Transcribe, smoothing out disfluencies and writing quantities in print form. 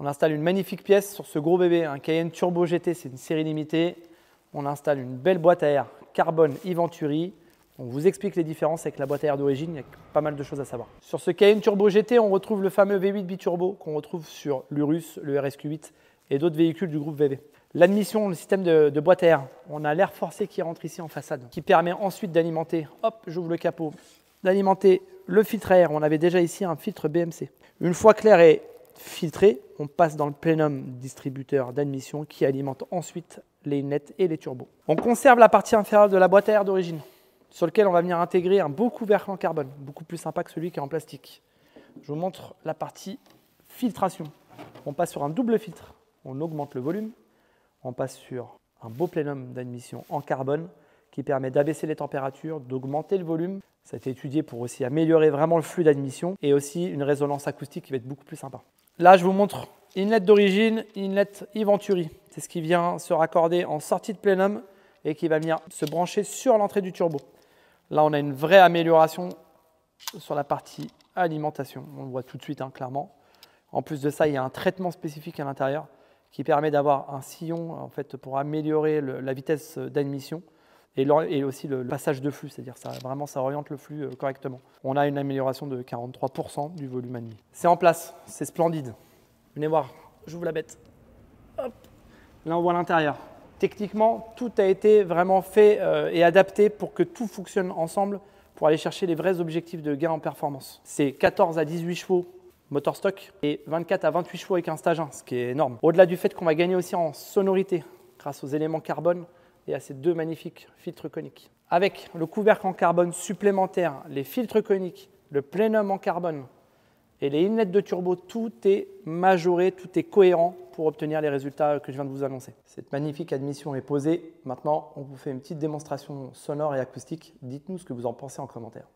On installe une magnifique pièce sur ce gros bébé, un Cayenne Turbo GT, c'est une série limitée. On installe une belle boîte à air carbone e-Venturi. On vous explique les différences avec la boîte à air d'origine, il y a pas mal de choses à savoir. Sur ce Cayenne Turbo GT, on retrouve le fameux V8 biturbo qu'on retrouve sur l'Urus, le RSQ8 et d'autres véhicules du groupe VV. L'admission, le système de boîte à air, on a l'air forcé qui rentre ici en façade, qui permet ensuite d'alimenter, hop, j'ouvre le capot, d'alimenter le filtre à air. On avait déjà ici un filtre BMC. Une fois que l'air est filtré, on passe dans le plénum distributeur d'admission qui alimente ensuite les inlets et les turbos. On conserve la partie inférieure de la boîte à air d'origine, sur lequel on va venir intégrer un beau couvercle en carbone, beaucoup plus sympa que celui qui est en plastique. Je vous montre la partie filtration. On passe sur un double filtre, on augmente le volume, on passe sur un beau plénum d'admission en carbone qui permet d'abaisser les températures, d'augmenter le volume. Ça a été étudié pour aussi améliorer vraiment le flux d'admission et aussi une résonance acoustique qui va être beaucoup plus sympa. Là, je vous montre inlet d'origine, inlet e-Venturi. C'est ce qui vient se raccorder en sortie de plénum et qui va venir se brancher sur l'entrée du turbo. Là, on a une vraie amélioration sur la partie alimentation. On le voit tout de suite, hein, clairement. En plus de ça, il y a un traitement spécifique à l'intérieur qui permet d'avoir un sillon en fait, pour améliorer la vitesse d'admission et aussi le passage de flux, c'est-à-dire ça oriente le flux correctement. On a une amélioration de 43% du volume admis. C'est en place, c'est splendide. Venez voir, j'ouvre la bête. Hop. Là, on voit l'intérieur. Techniquement, tout a été vraiment fait et adapté pour que tout fonctionne ensemble pour aller chercher les vrais objectifs de gain en performance. C'est 14 à 18 chevaux moteur stock et 24 à 28 chevaux avec un stage 1, ce qui est énorme. Au-delà du fait qu'on va gagner aussi en sonorité grâce aux éléments carbone et à ces deux magnifiques filtres coniques. Avec le couvercle en carbone supplémentaire, les filtres coniques, le plénum en carbone et les inlets de turbo, tout est majoré, tout est cohérent pour obtenir les résultats que je viens de vous annoncer. Cette magnifique admission est posée. Maintenant, on vous fait une petite démonstration sonore et acoustique. Dites-nous ce que vous en pensez en commentaire.